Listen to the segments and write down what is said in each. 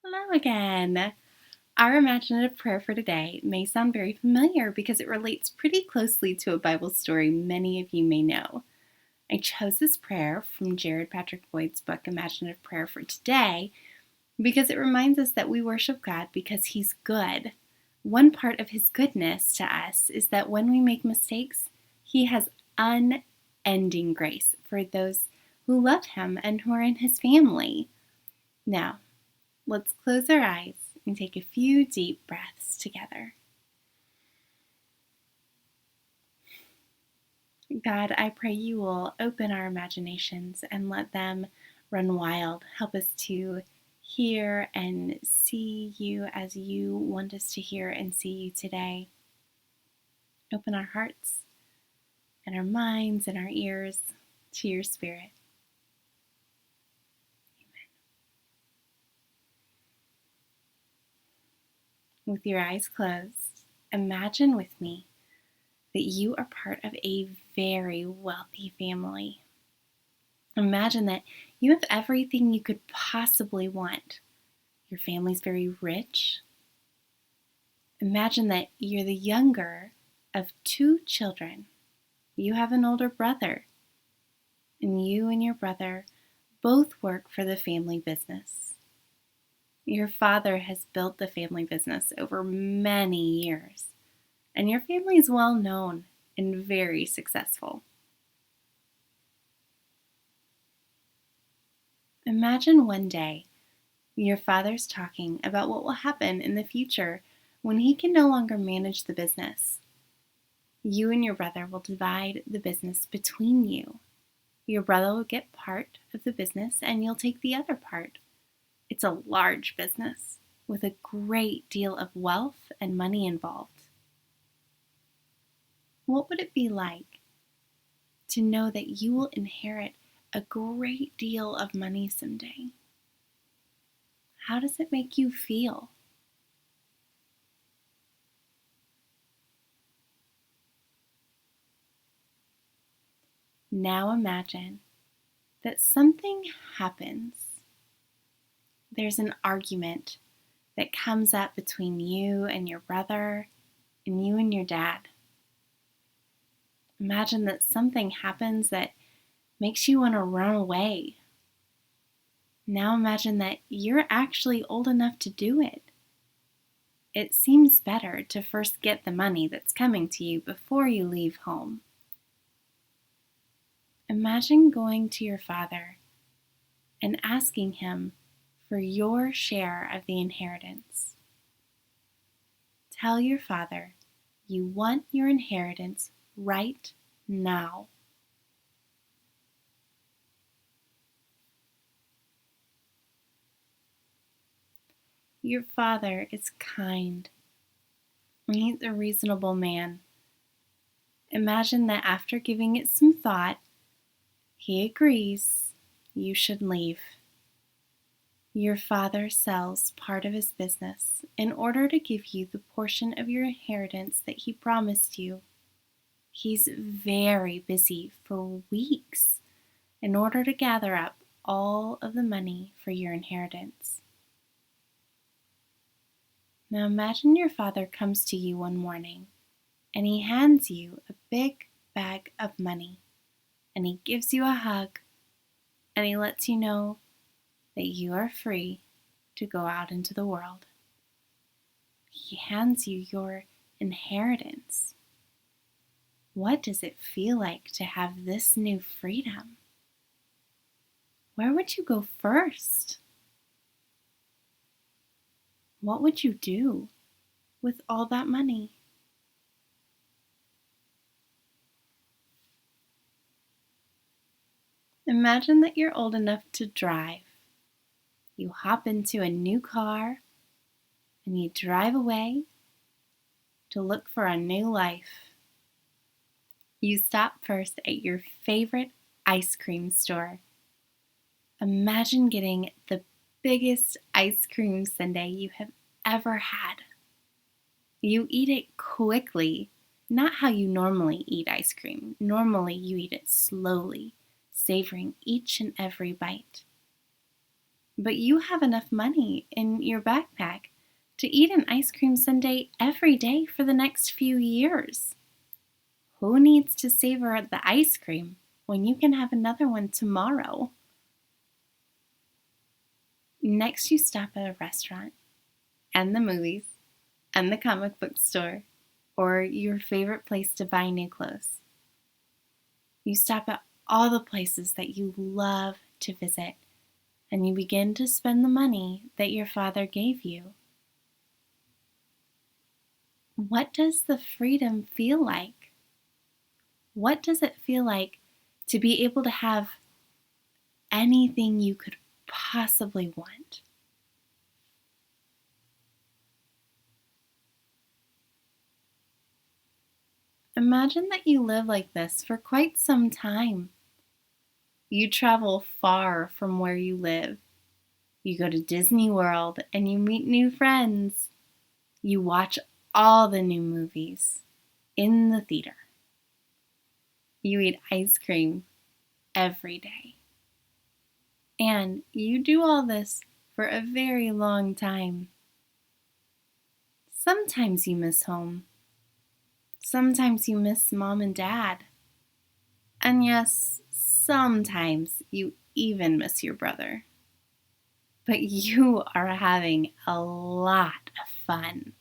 Hello again. Our imaginative prayer for today may sound very familiar because it relates pretty closely to a Bible story many of you may know. I chose this prayer from Jared Patrick Boyd's book, Imaginative Prayer, for today because it reminds us that we worship God because He's good. One part of His goodness to us is that when we make mistakes, He has unending grace for those who love Him and who are in His family. Now, let's close our eyes and take a few deep breaths together. God, I pray you will open our imaginations and let them run wild. Help us to hear and see you as you want us to hear and see you today. Open our hearts and our minds and our ears to your Spirit. With your eyes closed, imagine with me that you are part of a very wealthy family. Imagine that you have everything you could possibly want. Your family's very rich. Imagine that you're the younger of 2 children. You have an older brother, and you and your brother both work for the family business. Your father has built the family business over many years, and your family is well known and very successful. Imagine one day your father's talking about what will happen in the future when he can no longer manage the business. You and your brother will divide the business between you. Your brother will get part of the business and you'll take the other part. It's a large business with a great deal of wealth and money involved. What would it be like to know that you will inherit a great deal of money someday? How does it make you feel? Now imagine that something happens. There's an argument that comes up between you and your brother and you and your dad. Imagine that something happens that makes you want to run away. Now imagine that you're actually old enough to do it. It seems better to first get the money that's coming to you before you leave home. Imagine going to your father and asking him for your share of the inheritance. Tell your father you want your inheritance right now. Your father is kind. He's a reasonable man. Imagine that after giving it some thought, he agrees you should leave. Your father sells part of his business in order to give you the portion of your inheritance that he promised you. He's very busy for weeks in order to gather up all of the money for your inheritance. Now imagine your father comes to you one morning and he hands you a big bag of money and he gives you a hug and he lets you know that you are free to go out into the world. He hands you your inheritance. What does it feel like to have this new freedom? Where would you go first? What would you do with all that money? Imagine that you're old enough to drive. You hop into a new car and you drive away to look for a new life. You stop first at your favorite ice cream store. Imagine getting the biggest ice cream sundae you have ever had. You eat it quickly, not how you normally eat ice cream. Normally you eat it slowly, savoring each and every bite. but you have enough money in your backpack to eat an ice cream sundae every day for the next few years. Who needs to savor the ice cream when you can have another one tomorrow? Next, you stop at a restaurant, and the movies, and the comic book store, or your favorite place to buy new clothes. You stop at all the places that you love to visit, and you begin to spend the money that your father gave you. What does the freedom feel like? What does it feel like to be able to have anything you could possibly want? Imagine that you live like this for quite some time. You travel far from where you live. You go to Disney World and you meet new friends. You watch all the new movies in the theater. You eat ice cream every day. And you do all this for a very long time. Sometimes you miss home. Sometimes you miss mom and dad. And yes, sometimes you even miss your brother. But you are having a lot of fun.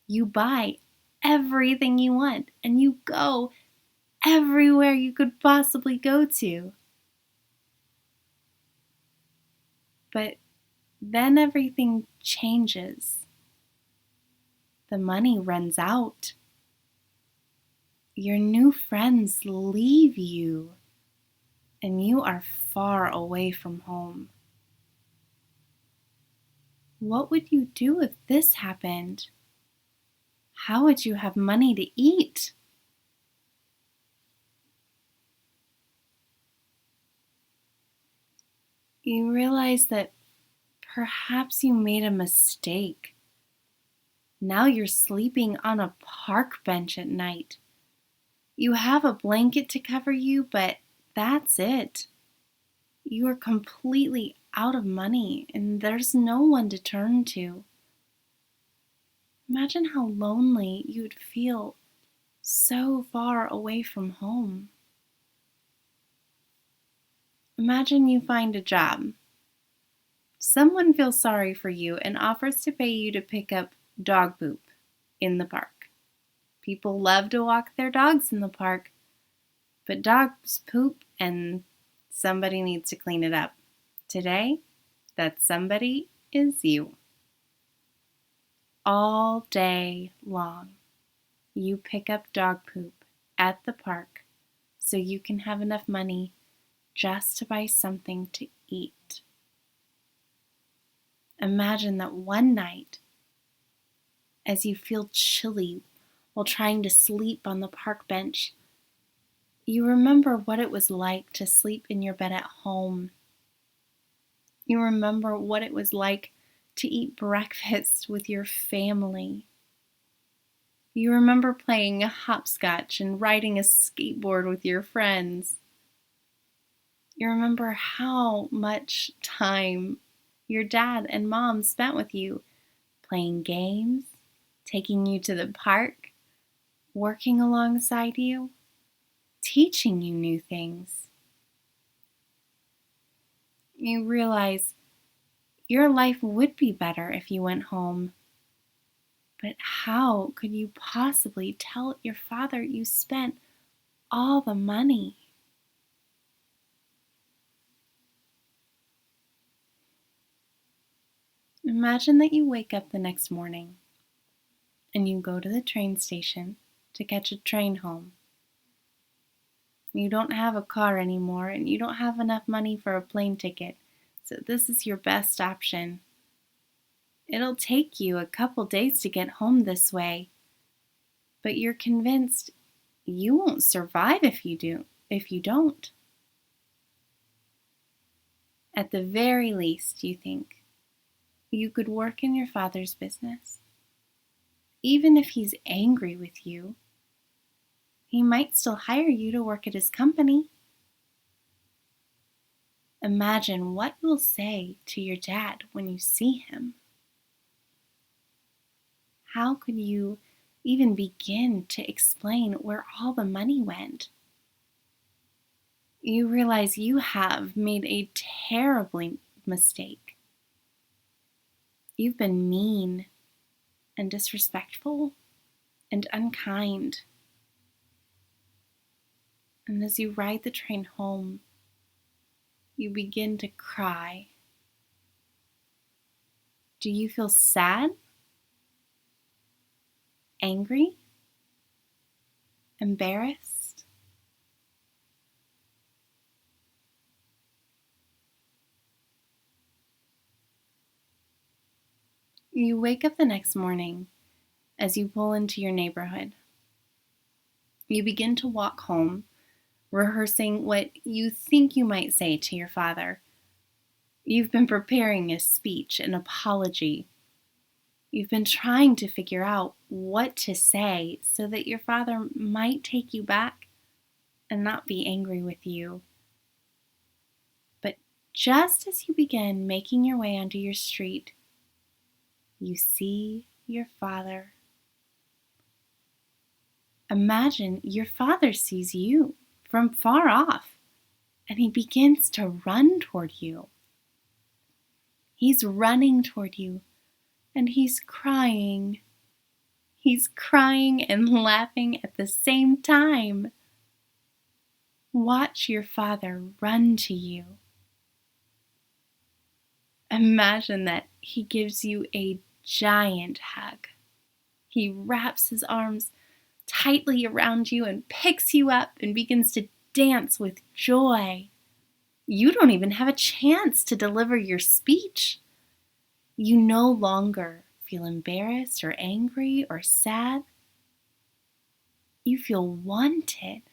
You buy everything you want and you go everywhere you could possibly go to. But then everything changes. The money runs out. Your new friends leave you, and you are far away from home. What would you do if this happened? How would you have money to eat? You realize that perhaps you made a mistake. Now you're sleeping on a park bench at night. You have a blanket to cover you, but that's it. You are completely out of money and there's no one to turn to. Imagine how lonely you'd feel so far away from home. Imagine you find a job. Someone feels sorry for you and offers to pay you to pick up dog poop in the park. People love to walk their dogs in the park, but dogs poop and somebody needs to clean it up. Today, that somebody is you. All day long, you pick up dog poop at the park so you can have enough money just to buy something to eat. Imagine that one night, as you feel chilly while trying to sleep on the park bench, you remember what it was like to sleep in your bed at home. You remember what it was like to eat breakfast with your family. You remember playing hopscotch and riding a skateboard with your friends. You remember how much time your dad and mom spent with you, playing games, taking you to the park, working alongside you, teaching you new things. You realize your life would be better if you went home. But how could you possibly tell your father you spent all the money? Imagine that you wake up the next morning and you go to the train station to catch a train home. You don't have a car anymore and you don't have enough money for a plane ticket, so this is your best option. It'll take you a couple days to get home this way, but you're convinced you won't survive if you don't. At the very least, you think, you could work in your father's business. Even if he's angry with you, he might still hire you to work at his company. Imagine what you'll say to your dad when you see him. How could you even begin to explain where all the money went? You realize you have made a terrible mistake. You've been mean and disrespectful and unkind. And as you ride the train home, you begin to cry. Do you feel sad, angry, embarrassed? You wake up the next morning as you pull into your neighborhood. You begin to walk home, rehearsing what you think you might say to your father. You've been preparing a speech, an apology. You've been trying to figure out what to say so that your father might take you back and not be angry with you. But just as you begin making your way onto your street, you see your father. Imagine your father sees you from far off and he begins to run toward you. He's running toward you and he's crying. He's crying and laughing at the same time. Watch your father run to you. Imagine that he gives you a giant hug. He wraps his arms tightly around you and picks you up and begins to dance with joy. You don't even have a chance to deliver your speech. You no longer feel embarrassed or angry or sad. You feel wanted.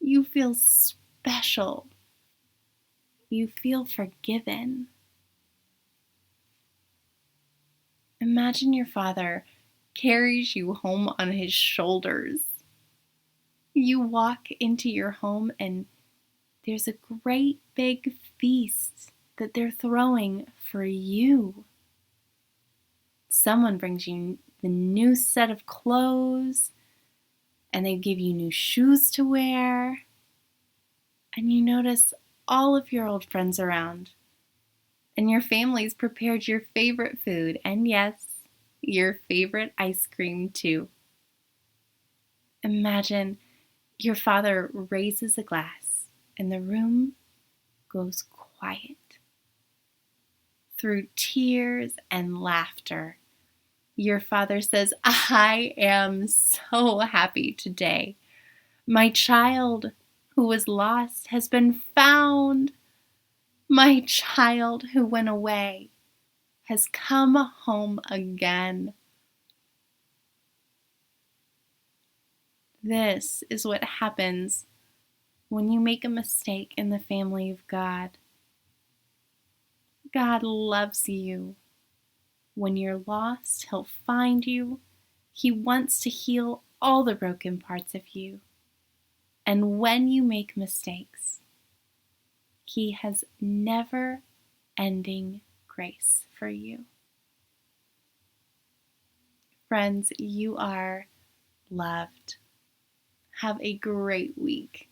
You feel special. You feel forgiven. Imagine your father carries you home on his shoulders. You walk into your home and there's a great big feast that they're throwing for you. Someone brings you the new set of clothes and they give you new shoes to wear. And you notice all of your old friends around. And your family's prepared your favorite food, and yes, your favorite ice cream too. Imagine your father raises a glass and the room goes quiet. Through tears and laughter, your father says, "I am so happy today. My child who was lost has been found. My child who went away has come home again." This is what happens when you make a mistake in the family of God. God loves you. When you're lost, He'll find you. He wants to heal all the broken parts of you. And when you make mistakes, He has never-ending grace for you. Friends, you are loved. Have a great week.